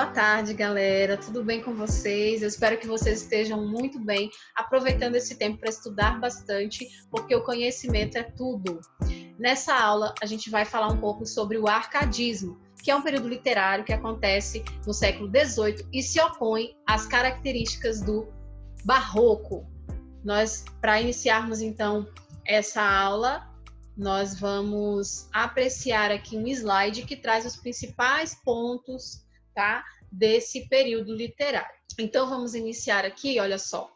Boa tarde, galera. Tudo bem com vocês? Eu espero que vocês estejam muito bem, aproveitando esse tempo para estudar bastante, porque o conhecimento é tudo. Nessa aula, a gente vai falar um pouco sobre o arcadismo, que é um período literário que acontece no século XVIII e se opõe às características do barroco. Para iniciarmos, então, essa aula, nós vamos apreciar aqui um slide que traz os principais pontos, tá, desse período literário. Então, vamos iniciar aqui, olha só.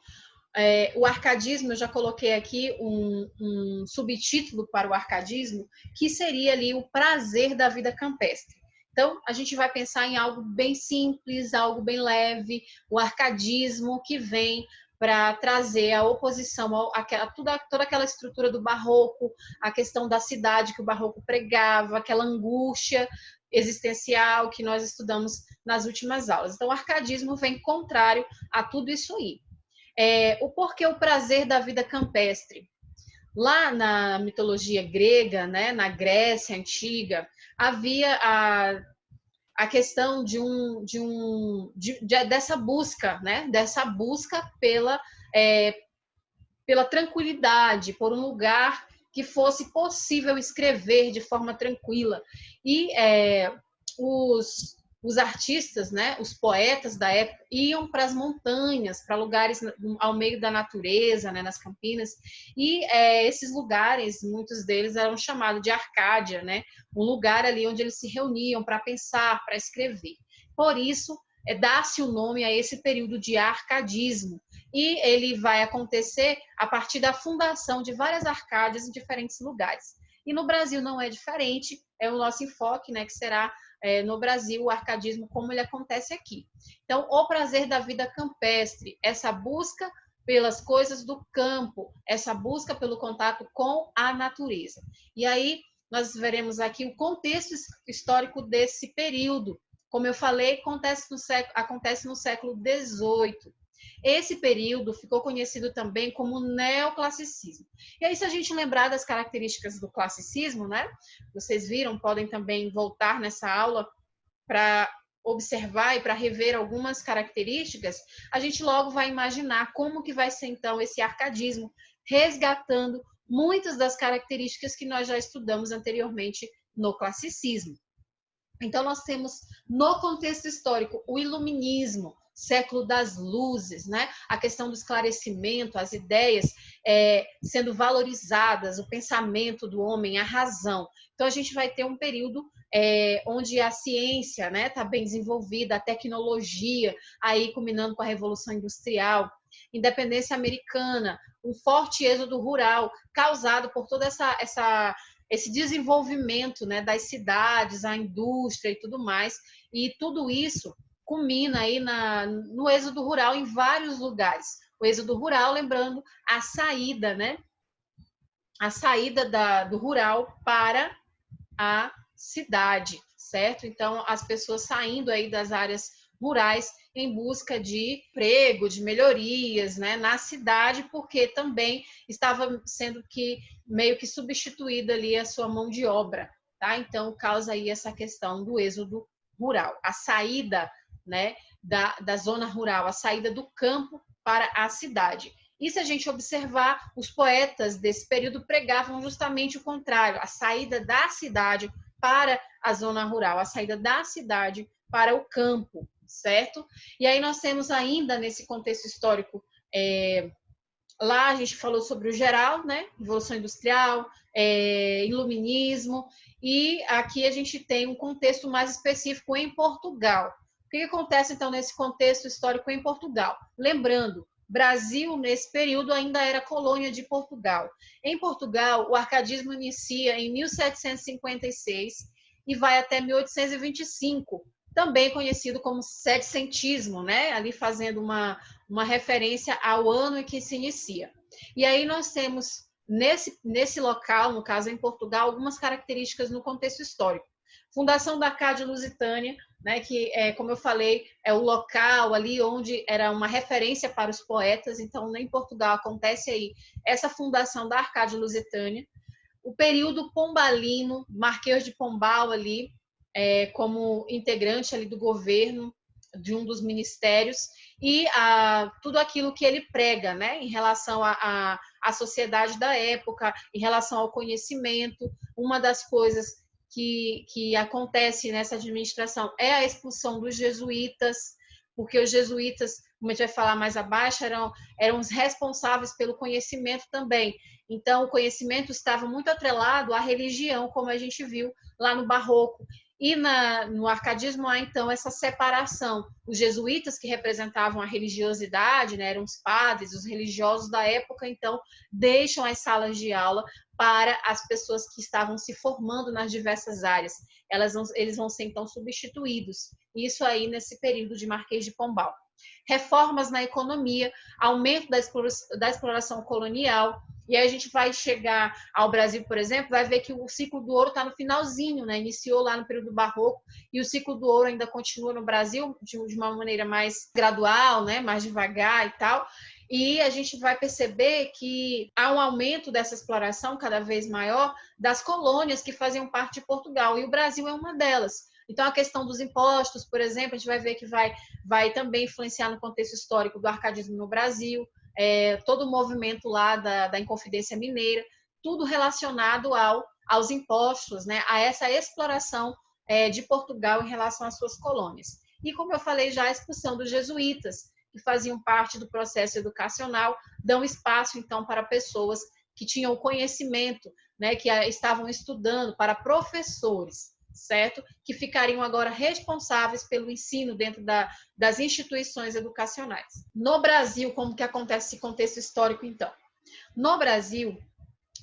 O arcadismo, eu já coloquei aqui um subtítulo para o arcadismo, que seria ali o prazer da vida campestre. Então, a gente vai pensar em algo bem simples, algo bem leve, o arcadismo que vem para trazer a oposição a toda aquela estrutura do barroco, a questão da cidade que o barroco pregava, aquela angústia existencial que nós estudamos nas últimas aulas. Então, o arcadismo vem contrário a tudo isso aí. O porquê o prazer da vida campestre? Lá na mitologia grega, né, na Grécia Antiga, havia a questão dessa busca, né, pela tranquilidade, por um lugar que fosse possível escrever de forma tranquila. E os artistas, né, os poetas da época, iam para as montanhas, para lugares ao meio da natureza, né, nas campinas, e esses lugares, muitos deles eram chamados de Arcádia, né, um lugar ali onde eles se reuniam para pensar, para escrever. Por isso, dá-se o nome a esse período de arcadismo, e ele vai acontecer a partir da fundação de várias Arcádias em diferentes lugares. E no Brasil não é diferente, é o nosso enfoque, né, que será no Brasil o arcadismo como ele acontece aqui. Então, o prazer da vida campestre, essa busca pelas coisas do campo, essa busca pelo contato com a natureza. E aí nós veremos aqui o contexto histórico desse período. Como eu falei, acontece no século XVIII. Esse período ficou conhecido também como neoclassicismo. E aí, se a gente lembrar das características do classicismo, né? Vocês viram, podem também voltar nessa aula para observar e para rever algumas características, a gente logo vai imaginar como que vai ser, então, esse arcadismo, resgatando muitas das características que nós já estudamos anteriormente no classicismo. Então, nós temos, no contexto histórico, o iluminismo, século das luzes, né? A questão do esclarecimento, as ideias sendo valorizadas, o pensamento do homem, a razão. Então, a gente vai ter um período onde a ciência, né, está bem desenvolvida, a tecnologia, aí culminando com a Revolução Industrial, independência americana, um forte êxodo rural, causado por toda esse desenvolvimento, né, das cidades, a indústria e tudo mais, e tudo isso culmina aí no êxodo rural em vários lugares. O êxodo rural, lembrando, a saída, né, a saída do rural para a cidade, certo? Então, as pessoas saindo aí das áreas rurais em busca de emprego, de melhorias, né, na cidade, porque também estava sendo meio que substituída ali a sua mão de obra, tá? Então, causa aí essa questão do êxodo rural, a saída, né, da zona rural, a saída do campo para a cidade. E se a gente observar, os poetas desse período pregavam justamente o contrário, a saída da cidade para a zona rural, a saída da cidade para o campo, certo? E aí nós temos ainda, nesse contexto histórico, lá a gente falou sobre o geral, né? Revolução Industrial, Iluminismo, e aqui a gente tem um contexto mais específico em Portugal. O que acontece, então, nesse contexto histórico em Portugal? Lembrando, Brasil, nesse período, ainda era colônia de Portugal. Em Portugal, o arcadismo inicia em 1756 e vai até 1825, também conhecido como setecentismo, né? Ali fazendo uma referência ao ano em que se inicia. E aí nós temos, nesse local, no caso em Portugal, algumas características no contexto histórico. Fundação da Arcádia Lusitânia, né, que, como eu falei, é o local ali onde era uma referência para os poetas. Então, em Portugal acontece aí essa fundação da Arcádia Lusitânia. O período pombalino, Marquês de Pombal ali, como integrante ali do governo, de um dos ministérios e tudo aquilo que ele prega, né, em relação à sociedade da época, em relação ao conhecimento. Uma das coisas que acontece nessa administração é a expulsão dos jesuítas, porque os jesuítas, como a gente vai falar mais abaixo, eram os responsáveis pelo conhecimento também. Então, o conhecimento estava muito atrelado à religião, como a gente viu lá no Barroco. E no arcadismo há, então, essa separação. Os jesuítas, que representavam a religiosidade, né, eram os padres, os religiosos da época, então, deixam as salas de aula para as pessoas que estavam se formando nas diversas áreas. Eles vão ser, então, substituídos. Isso aí nesse período de Marquês de Pombal. Reformas na economia, aumento da exploração colonial. E aí a gente vai chegar ao Brasil, por exemplo, vai ver que o ciclo do ouro está no finalzinho, né? Iniciou lá no período barroco, e o ciclo do ouro ainda continua no Brasil de uma maneira mais gradual, né? Mais devagar e tal. E a gente vai perceber que há um aumento dessa exploração cada vez maior das colônias que faziam parte de Portugal, e o Brasil é uma delas. Então, a questão dos impostos, por exemplo, a gente vai ver que vai também influenciar no contexto histórico do arcadismo no Brasil, todo o movimento lá da Inconfidência Mineira, tudo relacionado aos impostos, né, a essa exploração de Portugal em relação às suas colônias. E, como eu falei já, a expulsão dos jesuítas, que faziam parte do processo educacional, dão espaço, então, para pessoas que tinham conhecimento, né, que estavam estudando, para professores, certo? Que ficariam agora responsáveis pelo ensino dentro das instituições educacionais. No Brasil, como que acontece esse contexto histórico, então? No Brasil,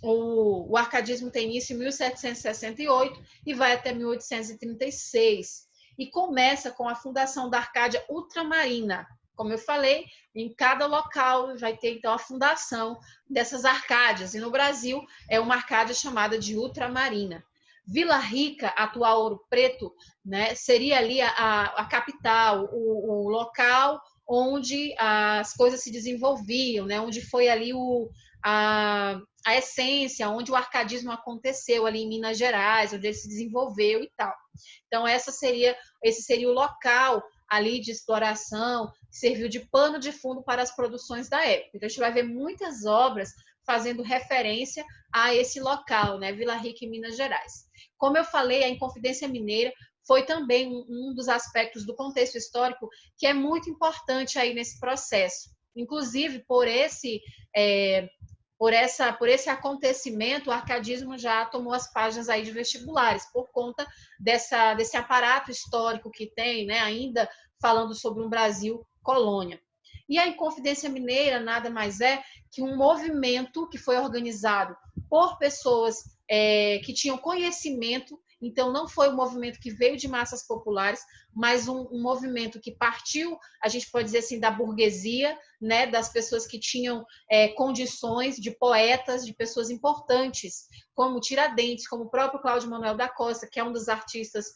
o arcadismo tem início em 1768 e vai até 1836, e começa com a fundação da Arcádia Ultramarina. Como eu falei, em cada local vai ter, então, a fundação dessas arcádias, e no Brasil é uma arcádia chamada de Ultramarina. Vila Rica, atual Ouro Preto, né, seria ali a capital, o local onde as coisas se desenvolviam, né, onde foi ali a essência, onde o arcadismo aconteceu, ali em Minas Gerais, onde ele se desenvolveu e tal. Então, esse seria o local ali de exploração, que serviu de pano de fundo para as produções da época. Então, a gente vai ver muitas obras fazendo referência a esse local, né, Vila Rica, em Minas Gerais. Como eu falei, a Inconfidência Mineira foi também um dos aspectos do contexto histórico que é muito importante aí nesse processo. Inclusive, por esse acontecimento, o arcadismo já tomou as páginas aí de vestibulares, por conta desse aparato histórico que tem, né, ainda falando sobre um Brasil colônia. E a Inconfidência Mineira nada mais é que um movimento que foi organizado por pessoas que tinham conhecimento. Então, não foi um movimento que veio de massas populares, mas um movimento que partiu, a gente pode dizer assim, da burguesia, né, das pessoas que tinham condições, de poetas, de pessoas importantes, como Tiradentes, como o próprio Cláudio Manuel da Costa, que é um dos artistas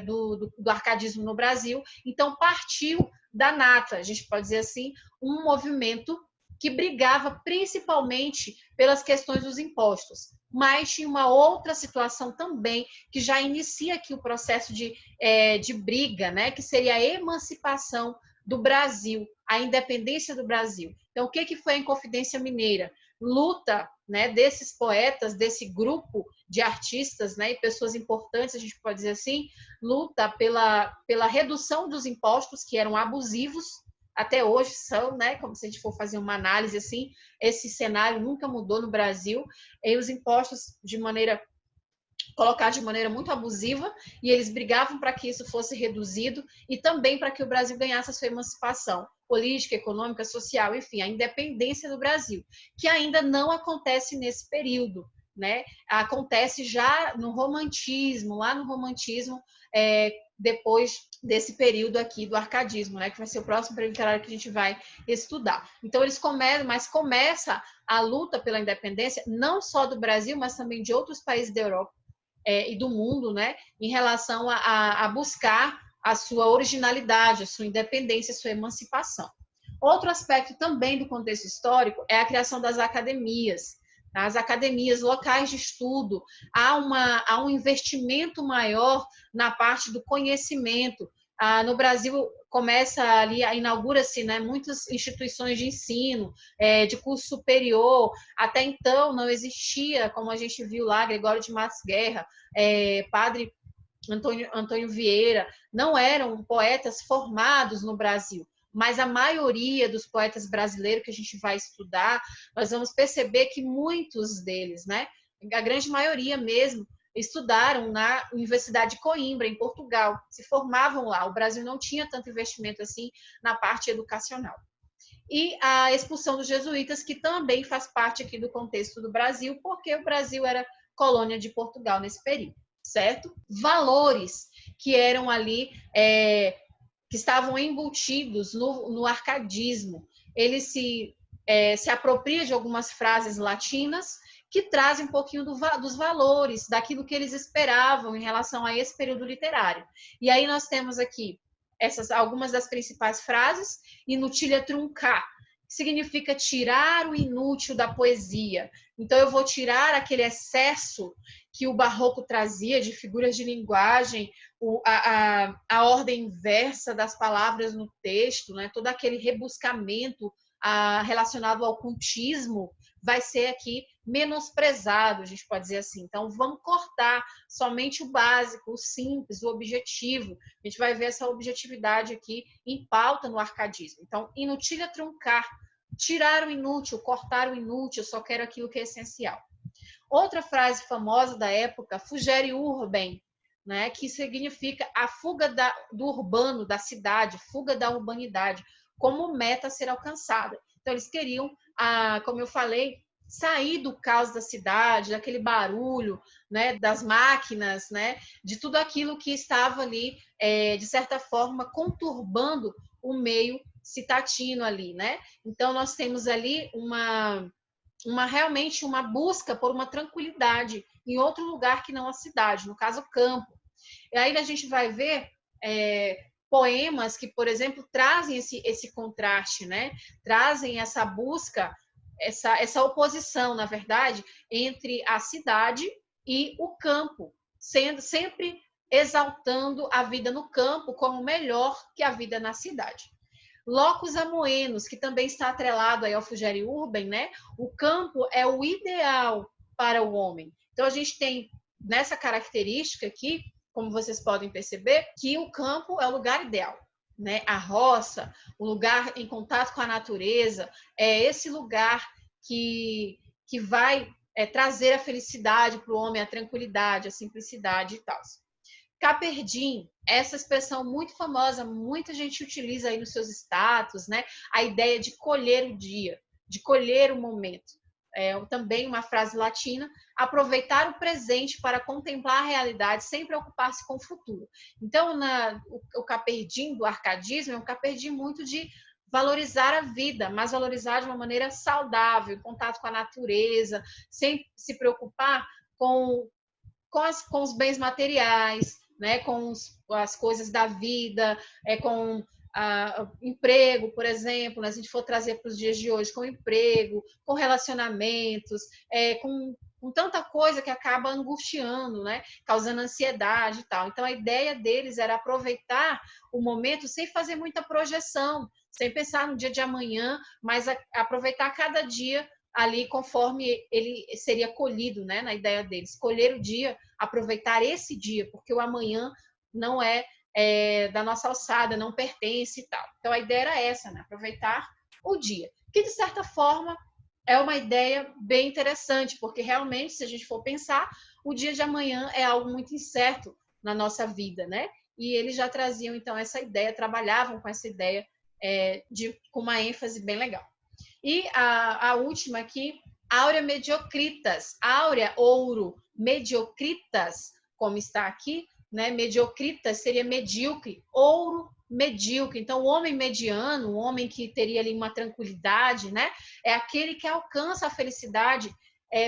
do arcadismo no Brasil. Então, partiu da nata, a gente pode dizer assim, um movimento que brigava principalmente pelas questões dos impostos. Mas tinha uma outra situação também, que já inicia aqui o processo de briga, né? Que seria a emancipação do Brasil, a independência do Brasil. Então, o que foi a Inconfidência Mineira? Luta, né, desses poetas, desse grupo de artistas, né, e pessoas importantes, a gente pode dizer assim, luta pela redução dos impostos, que eram abusivos, até hoje são, né? Como se a gente for fazer uma análise assim, esse cenário nunca mudou no Brasil, e os impostos colocados de maneira muito abusiva, e eles brigavam para que isso fosse reduzido e também para que o Brasil ganhasse a sua emancipação política, econômica, social, enfim, a independência do Brasil, que ainda não acontece nesse período, né? Acontece já no romantismo, lá no romantismo, depois desse período aqui do arcadismo, né, que vai ser o próximo período literário que a gente vai estudar. Então, começa a luta pela independência, não só do Brasil, mas também de outros países da Europa e do mundo, né, em relação a buscar a sua originalidade, a sua independência, a sua emancipação. Outro aspecto também do contexto histórico é a criação das academias. As academias, locais de estudo, há um investimento maior na parte do conhecimento. No Brasil começa ali, inaugura-se, né, muitas instituições de ensino, de curso superior. Até então não existia, como a gente viu lá, Gregório de Matos Guerra, Padre Antônio Vieira, não eram poetas formados no Brasil. Mas a maioria dos poetas brasileiros que a gente vai estudar, nós vamos perceber que muitos deles, né, a grande maioria mesmo, estudaram na Universidade de Coimbra, em Portugal, se formavam lá. O Brasil não tinha tanto investimento assim na parte educacional. E a expulsão dos jesuítas, que também faz parte aqui do contexto do Brasil, porque o Brasil era colônia de Portugal nesse período, certo? Valores que eram ali, que estavam embutidos no arcadismo. Ele se apropria de algumas frases latinas que trazem um pouquinho dos valores, daquilo que eles esperavam em relação a esse período literário. E aí nós temos aqui algumas das principais frases: inutilia truncar, que significa tirar o inútil da poesia. Então eu vou tirar aquele excesso que o barroco trazia de figuras de linguagem, a ordem inversa das palavras no texto, né? Todo aquele rebuscamento relacionado ao cultismo vai ser aqui menosprezado, a gente pode dizer assim. Então, vamos cortar somente o básico, o simples, o objetivo. A gente vai ver essa objetividade aqui em pauta no arcadismo. Então, inutilia truncar, tirar o inútil, cortar o inútil, eu só quero aquilo que é essencial. Outra frase famosa da época, fugere urbem, né, que significa a fuga do urbano, da cidade, fuga da urbanidade, como meta a ser alcançada. Então, eles queriam, como eu falei, sair do caos da cidade, daquele barulho, né, das máquinas, né, de tudo aquilo que estava ali, de certa forma, conturbando o meio citatino ali, né? Então, nós temos ali realmente uma busca por uma tranquilidade em outro lugar que não a cidade, no caso, o campo. E aí a gente vai ver poemas que, por exemplo, trazem esse contraste, né? Trazem essa busca, essa oposição, na verdade, entre a cidade e o campo, sendo sempre exaltando a vida no campo como melhor que a vida na cidade. Locus amoenos, que também está atrelado aí ao Fugere Urbem, né? O campo é o ideal para o homem. Então, a gente tem nessa característica aqui, como vocês podem perceber, que o campo é o lugar ideal, né? A roça, o lugar em contato com a natureza, é esse lugar que vai trazer a felicidade para o homem, a tranquilidade, a simplicidade e tal. Caperdim, essa expressão muito famosa, muita gente utiliza aí nos seus status, né? A ideia de colher o dia, de colher o momento. Também uma frase latina, aproveitar o presente para contemplar a realidade sem preocupar-se com o futuro. Então, o Caperdim do arcadismo é um Caperdim muito de valorizar a vida, mas valorizar de uma maneira saudável, em contato com a natureza, sem se preocupar com os bens materiais, né, com as coisas da vida, com emprego, por exemplo, né, se a gente for trazer para os dias de hoje, com emprego, com relacionamentos, com tanta coisa que acaba angustiando, né, causando ansiedade e tal. Então, a ideia deles era aproveitar o momento sem fazer muita projeção, sem pensar no dia de amanhã, mas aproveitar cada dia ali conforme ele seria colhido, né, na ideia deles. Colher o dia, aproveitar esse dia, porque o amanhã não é da nossa alçada, não pertence e tal. Então, a ideia era essa, né? Aproveitar o dia. Que, de certa forma, é uma ideia bem interessante, porque realmente, se a gente for pensar, o dia de amanhã é algo muito incerto na nossa vida, né? E eles já traziam, então, essa ideia, trabalhavam com essa ideia com uma ênfase bem legal. E a última aqui, áurea mediocritas. Áurea, ouro, mediocritas, como está aqui, né? Mediocritas seria medíocre, ouro medíocre. Então, o homem mediano, o homem que teria ali uma tranquilidade, né? É aquele que alcança a felicidade,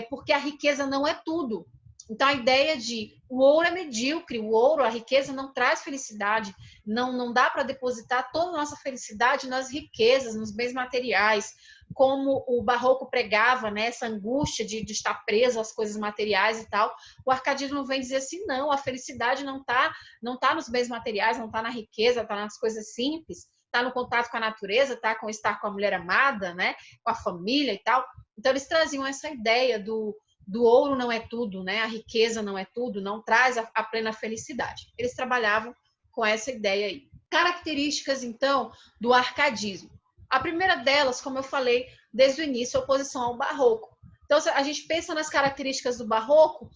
porque a riqueza não é tudo. Então, a ideia de o ouro é medíocre, o ouro, a riqueza não traz felicidade, não dá para depositar toda a nossa felicidade nas riquezas, nos bens materiais, como o barroco pregava, né, essa angústia de estar preso às coisas materiais e tal, o arcadismo vem dizer assim, não, a felicidade não tá nos bens materiais, não está na riqueza, está nas coisas simples, está no contato com a natureza, está com estar com a mulher amada, né, com a família e tal. Então eles traziam essa ideia do ouro não é tudo, né, a riqueza não é tudo, não traz a plena felicidade. Eles trabalhavam com essa ideia aí. Características, então, do arcadismo. A primeira delas, como eu falei desde o início, a oposição ao barroco. Então, a gente pensa nas características do barroco,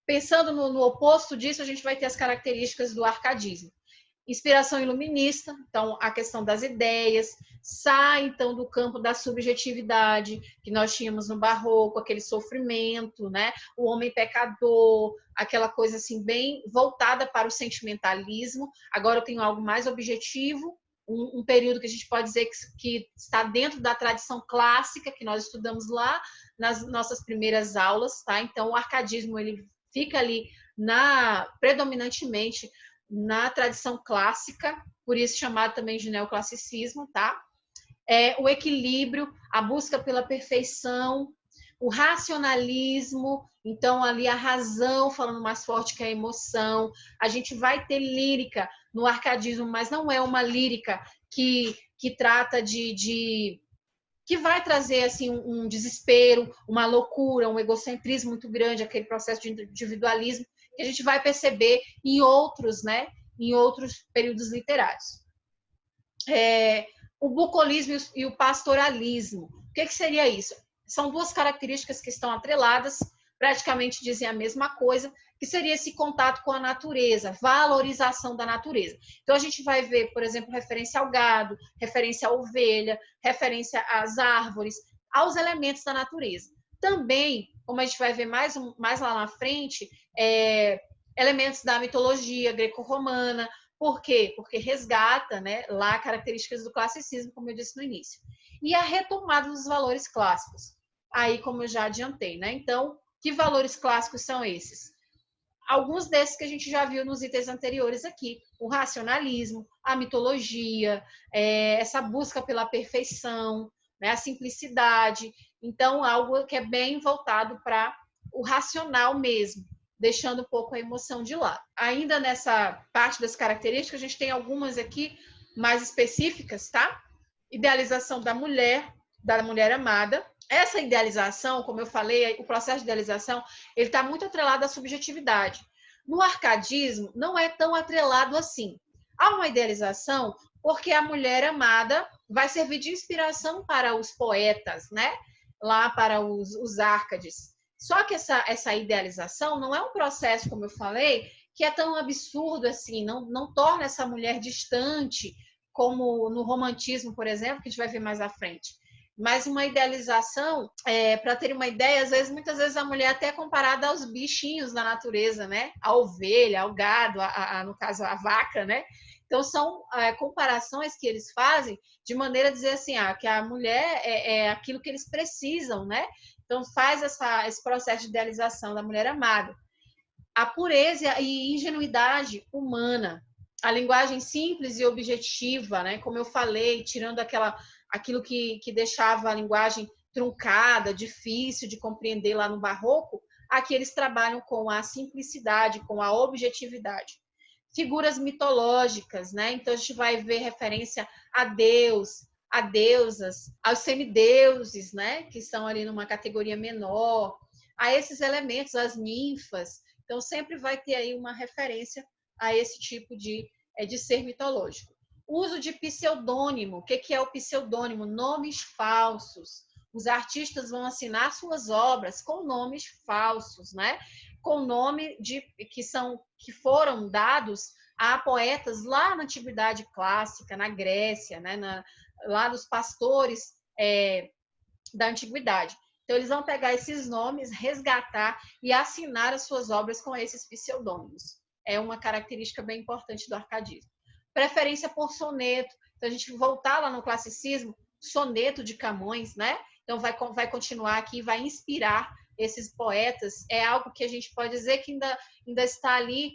pensando no oposto disso, a gente vai ter as características do arcadismo. Inspiração iluminista, então a questão das ideias, sai então do campo da subjetividade que nós tínhamos no barroco, aquele sofrimento, né? O homem pecador, aquela coisa assim bem voltada para o sentimentalismo. Agora eu tenho algo mais objetivo, um período que a gente pode dizer que está dentro da tradição clássica que nós estudamos lá nas nossas primeiras aulas, tá? Então o arcadismo ele fica ali predominantemente na tradição clássica, por isso chamado também de neoclassicismo, tá? O equilíbrio, a busca pela perfeição, o racionalismo, então ali a razão falando mais forte que a emoção. A gente vai ter lírica no arcadismo, mas não é uma lírica que trata que vai trazer assim um desespero, uma loucura, um egocentrismo muito grande, aquele processo de individualismo que a gente vai perceber em outros, né, em outros períodos literários. O bucolismo e o pastoralismo. O que seria isso? São duas características que estão atreladas, praticamente dizem a mesma coisa, que seria esse contato com a natureza, valorização da natureza. Então, a gente vai ver, por exemplo, referência ao gado, referência à ovelha, referência às árvores, aos elementos da natureza. Também, como a gente vai ver mais lá na frente, elementos da mitologia greco-romana. Por quê? Porque resgata, né, lá características do classicismo, como eu disse no início. E a retomada dos valores clássicos. Aí, como eu já adiantei, né? Então, que valores clássicos são esses? Alguns desses que a gente já viu nos itens anteriores aqui. O racionalismo, a mitologia, essa busca pela perfeição, né, a simplicidade. Então, algo que é bem voltado para o racional mesmo, deixando um pouco a emoção de lado. Ainda nessa parte das características, a gente tem algumas aqui mais específicas, tá? Idealização da mulher amada. Essa idealização, como eu falei, o processo de idealização, ele está muito atrelado à subjetividade. No arcadismo, não é tão atrelado assim. Há uma idealização porque a mulher amada vai servir de inspiração para os poetas, né? Lá para os árcades. Só que essa idealização não é um processo, como eu falei, que é tão absurdo assim, não torna essa mulher distante, como no romantismo, por exemplo, que a gente vai ver mais à frente. Mas uma idealização, para ter uma ideia, muitas vezes a mulher até é comparada aos bichinhos da natureza, né? A ovelha, ao gado, no caso a vaca, né? Então são comparações que eles fazem de maneira a dizer assim, que a mulher é aquilo que eles precisam, né? Então, faz esse processo de idealização da mulher amada. A pureza e ingenuidade humana, a linguagem simples e objetiva, né? Como eu falei, tirando aquilo que deixava a linguagem truncada, difícil de compreender lá no barroco, aqui eles trabalham com a simplicidade, com a objetividade. Figuras mitológicas, né? Então, a gente vai ver referência a Deus, a deusas, aos semideuses, né, que estão ali numa categoria menor, a esses elementos, as ninfas. Então, sempre vai ter aí uma referência a esse tipo de ser mitológico. Uso de pseudônimo. O que é o pseudônimo? Nomes falsos. Os artistas vão assinar suas obras com nomes falsos, né? Com nome que foram dados a poetas lá na Antiguidade Clássica, na Grécia, né? Lá dos pastores da antiguidade. Então, eles vão pegar esses nomes, resgatar e assinar as suas obras com esses pseudônimos. É uma característica bem importante do arcadismo. Preferência por soneto. Então, a gente voltar lá no classicismo, soneto de Camões, né? Então, vai continuar aqui, vai inspirar esses poetas. É algo que a gente pode dizer que ainda está ali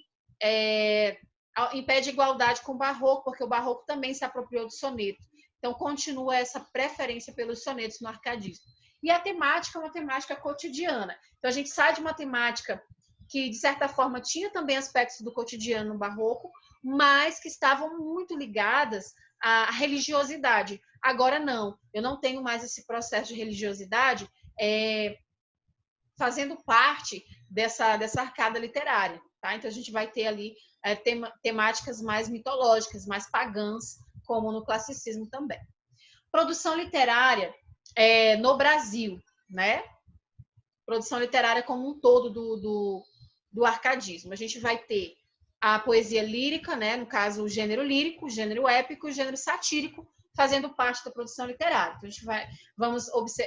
em pé de igualdade com o barroco, porque o barroco também se apropriou do soneto. Então, continua essa preferência pelos sonetos no arcadismo. E a temática é uma temática cotidiana. Então, a gente sai de uma temática que, de certa forma, tinha também aspectos do cotidiano no barroco, mas que estavam muito ligadas à religiosidade. Agora, não. Eu não tenho mais esse processo de religiosidade fazendo parte dessa arcada literária. Tá? Então, a gente vai ter ali temáticas mais mitológicas, mais pagãs, como no classicismo também. Produção literária no Brasil, né? Produção literária como um todo do arcadismo. A gente vai ter a poesia lírica, né? No caso, o gênero lírico, o gênero épico e o gênero satírico, fazendo parte da produção literária. Então,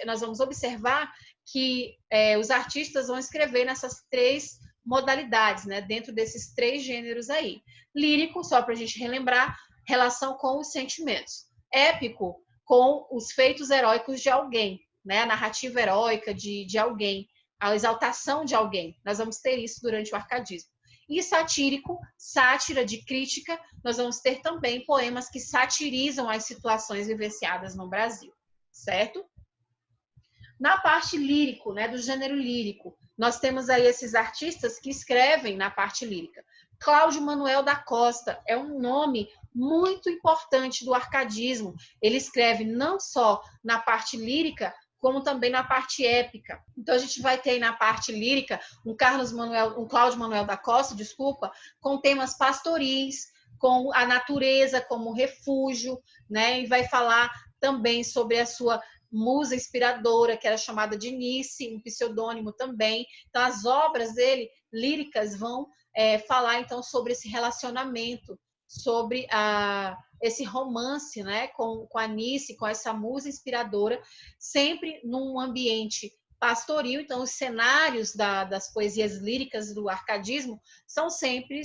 nós vamos observar que os artistas vão escrever nessas três modalidades, né? Dentro desses três gêneros aí. Lírico, só para a gente relembrar, relação com os sentimentos. Épico, com os feitos heróicos de alguém, né? A narrativa heróica de alguém, a exaltação de alguém. Nós vamos ter isso durante o arcadismo. E satírico, sátira de crítica, nós vamos ter também poemas que satirizam as situações vivenciadas no Brasil, certo? Na parte lírico, né, do gênero lírico, nós temos aí esses artistas que escrevem na parte lírica. Cláudio Manuel da Costa é um nome muito importante do arcadismo. Ele escreve não só na parte lírica, como também na parte épica. Então a gente vai ter na parte lírica um Cláudio Manuel da Costa, com temas pastoris, com a natureza como refúgio, né? E vai falar também sobre a sua musa inspiradora, que era chamada de Nice, um pseudônimo também. Então as obras dele líricas vão falar então sobre esse relacionamento, sobre esse romance, né, com a Nice, com essa musa inspiradora, sempre num ambiente pastoril. Então os cenários das poesias líricas do arcadismo são sempre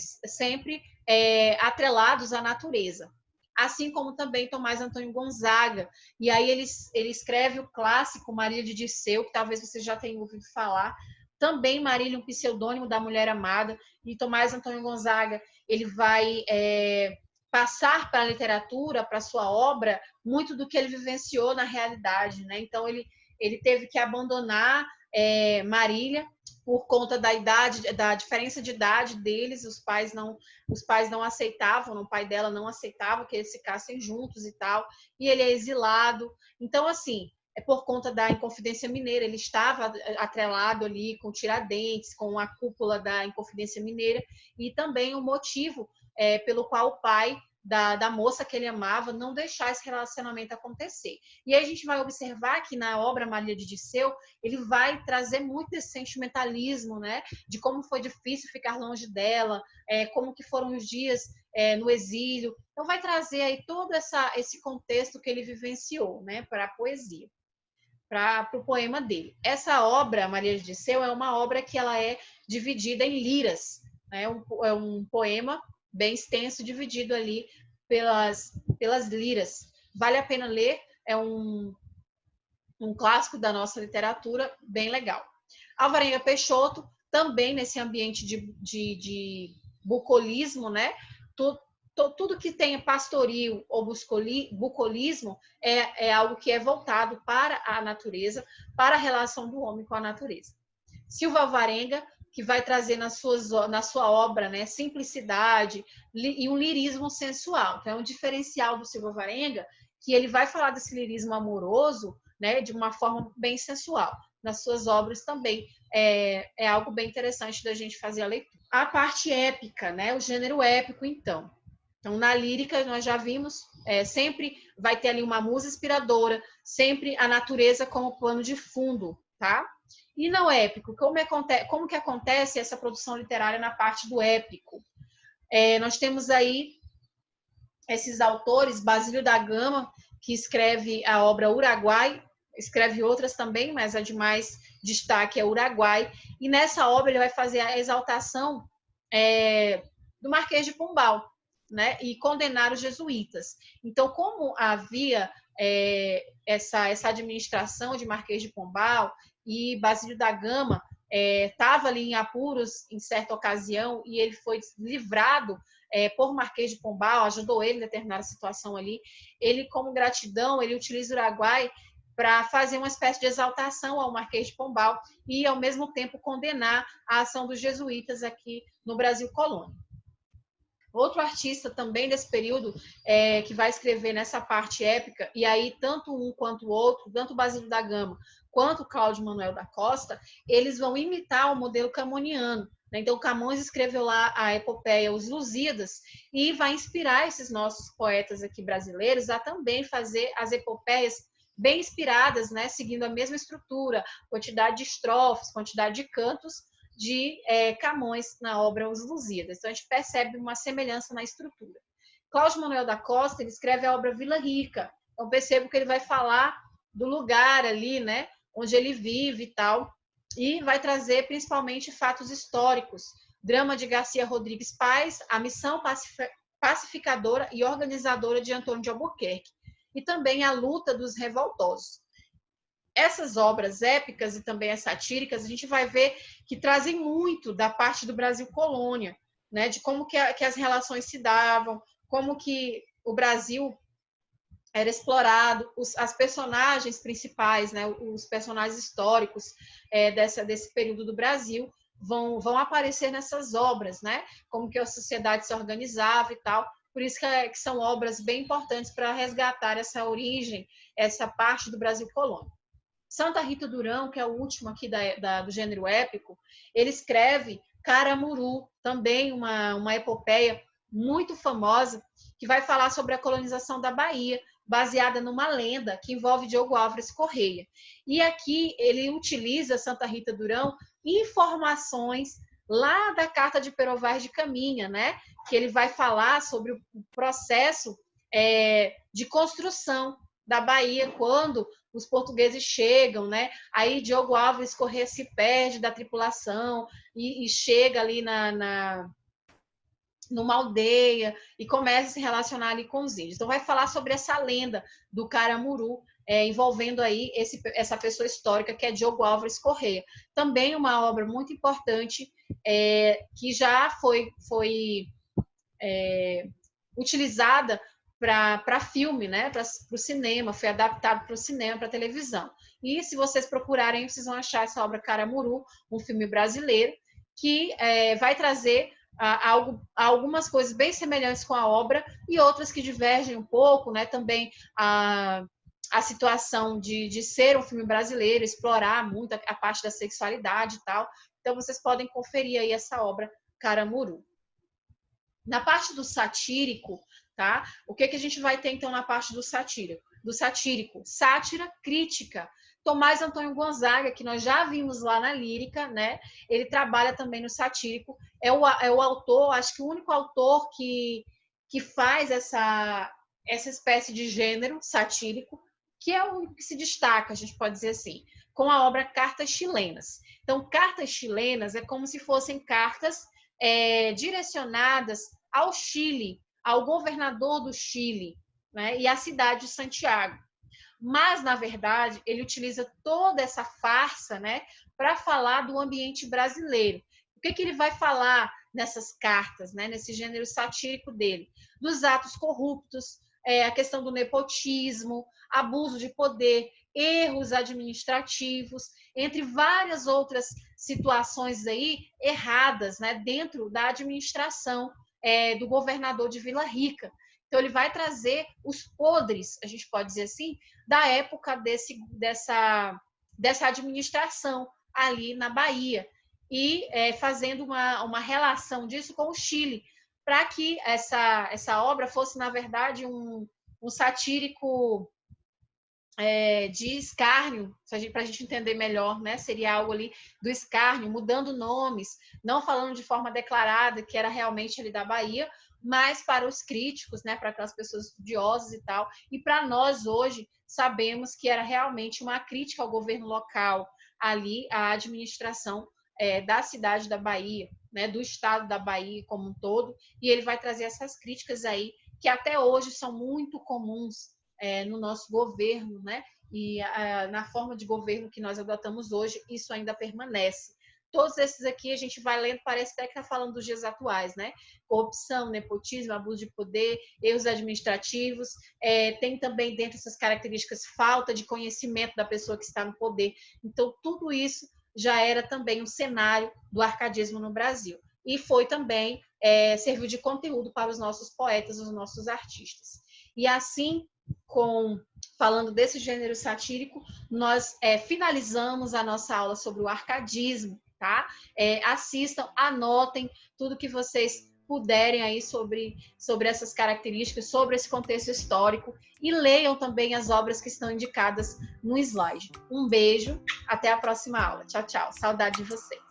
atrelados à natureza. Assim como também Tomás Antônio Gonzaga. E aí ele escreve o clássico Marília de Dirceu, que talvez você já tenha ouvido falar. Também Marília, um pseudônimo da mulher amada. E Tomás Antônio Gonzaga, ele vai passar para a literatura, para a sua obra, muito do que ele vivenciou na realidade, né? Então, ele teve que abandonar Marília por conta da idade, da diferença de idade deles. Os pais não aceitavam, o pai dela não aceitava que eles ficassem juntos e tal, e ele é exilado. Então, assim, por conta da Inconfidência Mineira, ele estava atrelado ali com Tiradentes, com a cúpula da Inconfidência Mineira, e também o motivo pelo qual o pai da moça que ele amava não deixar esse relacionamento acontecer. E aí a gente vai observar que na obra Marília de Dirceu, ele vai trazer muito esse sentimentalismo, né, de como foi difícil ficar longe dela, como que foram os dias no exílio. Então vai trazer aí todo esse contexto que ele vivenciou, né, para a poesia, para o poema dele. Essa obra, Marília de Dirceu, é uma obra que ela é dividida em liras, né? É um poema bem extenso, dividido ali pelas liras. Vale a pena ler, é um clássico da nossa literatura, bem legal. Alvarenga Peixoto, também nesse ambiente de bucolismo, né? Tudo que tenha pastoril ou bucolismo é algo que é voltado para a natureza, para a relação do homem com a natureza. Silva Alvarenga, que vai trazer na sua obra, né, simplicidade e um lirismo sensual. Então, é um diferencial do Silva Alvarenga, que ele vai falar desse lirismo amoroso, né, de uma forma bem sensual. Nas suas obras também é algo bem interessante da gente fazer a leitura. A parte épica, né, o gênero épico, então. Então, na lírica, nós já vimos, sempre vai ter ali uma musa inspiradora, sempre a natureza como plano de fundo, tá? E não épico, como que acontece essa produção literária na parte do épico? Nós temos aí esses autores, Basílio da Gama, que escreve a obra Uruguai, escreve outras também, mas a de mais destaque é Uruguai, e nessa obra ele vai fazer a exaltação do Marquês de Pombal, né, e condenar os jesuítas. Então, como havia essa administração de Marquês de Pombal, e Basílio da Gama estava ali em apuros em certa ocasião e ele foi livrado por Marquês de Pombal, ajudou ele em determinada situação ali. Ele, como gratidão, ele utiliza o Uruguai para fazer uma espécie de exaltação ao Marquês de Pombal e, ao mesmo tempo, condenar a ação dos jesuítas aqui no Brasil colônia. Outro artista também desse período que vai escrever nessa parte épica, e aí tanto um quanto o outro, tanto Basílio da Gama quanto Cláudio Manuel da Costa, eles vão imitar o modelo camoniano. Então, Camões escreveu lá a epopeia Os Lusíadas e vai inspirar esses nossos poetas aqui brasileiros a também fazer as epopeias bem inspiradas, né, seguindo a mesma estrutura, quantidade de estrofes, quantidade de cantos, de Camões na obra Os Lusíadas. Então, a gente percebe uma semelhança na estrutura. Cláudio Manuel da Costa, ele escreve a obra Vila Rica. Então, percebo que ele vai falar do lugar ali, né, onde ele vive e tal, e vai trazer principalmente fatos históricos. Drama de Garcia Rodrigues Paz, a missão pacificadora e organizadora de Antônio de Albuquerque, e também a luta dos revoltosos. Essas obras épicas e também as satíricas, a gente vai ver que trazem muito da parte do Brasil colônia, né? De como que as relações se davam, como que o Brasil era explorado, as personagens principais, né? Os personagens históricos desse período do Brasil vão aparecer nessas obras, né? Como que a sociedade se organizava e tal. Por isso que são obras bem importantes para resgatar essa origem, essa parte do Brasil colônia. Santa Rita Durão, que é o último aqui do gênero épico, ele escreve Caramuru, também uma epopeia muito famosa, que vai falar sobre a colonização da Bahia, baseada numa lenda que envolve Diogo Álvares Correia. E aqui ele utiliza, Santa Rita Durão, informações lá da Carta de Pero Vaz de Caminha, né? Que ele vai falar sobre o processo de construção da Bahia quando os portugueses chegam, né? Aí Diogo Álvares Correia se perde da tripulação e chega ali numa aldeia e começa a se relacionar ali com os índios. Então vai falar sobre essa lenda do Caramuru, envolvendo aí essa pessoa histórica que é Diogo Álvares Correia. Também uma obra muito importante que já foi utilizada para filme, né? Para o cinema, foi adaptado para o cinema, para a televisão. E se vocês procurarem, vocês vão achar essa obra Caramuru, um filme brasileiro, que vai trazer algumas coisas bem semelhantes com a obra e outras que divergem um pouco, né? Também a situação de ser um filme brasileiro, explorar muito a parte da sexualidade e tal. Então, vocês podem conferir aí essa obra Caramuru. Na parte do satírico, tá? O que a gente vai ter, então, na parte do satírico? Sátira, crítica. Tomás Antônio Gonzaga, que nós já vimos lá na lírica, né? Ele trabalha também no satírico. É o autor, acho que o único autor que faz essa espécie de gênero satírico, que é o que se destaca, a gente pode dizer assim, com a obra Cartas Chilenas. Então, Cartas Chilenas é como se fossem cartas direcionadas ao Chile, ao governador do Chile, né, e à cidade de Santiago. Mas, na verdade, ele utiliza toda essa farsa, né, para falar do ambiente brasileiro. O que ele vai falar nessas cartas, né, nesse gênero satírico dele? Dos atos corruptos, a questão do nepotismo, abuso de poder, erros administrativos, entre várias outras situações aí erradas, né, dentro da administração do governador de Vila Rica. Então, ele vai trazer os podres, a gente pode dizer assim, da época dessa administração ali na Bahia, e fazendo uma relação disso com o Chile, para que essa obra fosse, na verdade, um satírico de escárnio, para a gente entender melhor, né? Seria algo ali do escárnio, mudando nomes, não falando de forma declarada que era realmente ali da Bahia, mas para os críticos, né? Para aquelas pessoas estudiosas e tal, e para nós hoje sabemos que era realmente uma crítica ao governo local, ali a administração da cidade da Bahia, né? Do estado da Bahia como um todo, e ele vai trazer essas críticas aí que até hoje são muito comuns no nosso governo, né? E na forma de governo que nós adotamos hoje, isso ainda permanece. Todos esses aqui a gente vai lendo, parece até que está falando dos dias atuais, né? Corrupção, nepotismo, abuso de poder, erros administrativos. Tem também dentro dessas características falta de conhecimento da pessoa que está no poder. Então, tudo isso já era também um cenário do arcadismo no Brasil. E foi também, serviu de conteúdo para os nossos poetas, os nossos artistas. E assim, falando desse gênero satírico, nós finalizamos a nossa aula sobre o arcadismo, tá? Assistam, anotem tudo que vocês puderem aí sobre essas características, sobre esse contexto histórico e leiam também as obras que estão indicadas no slide. Um beijo, até a próxima aula. Tchau, tchau. Saudade de vocês.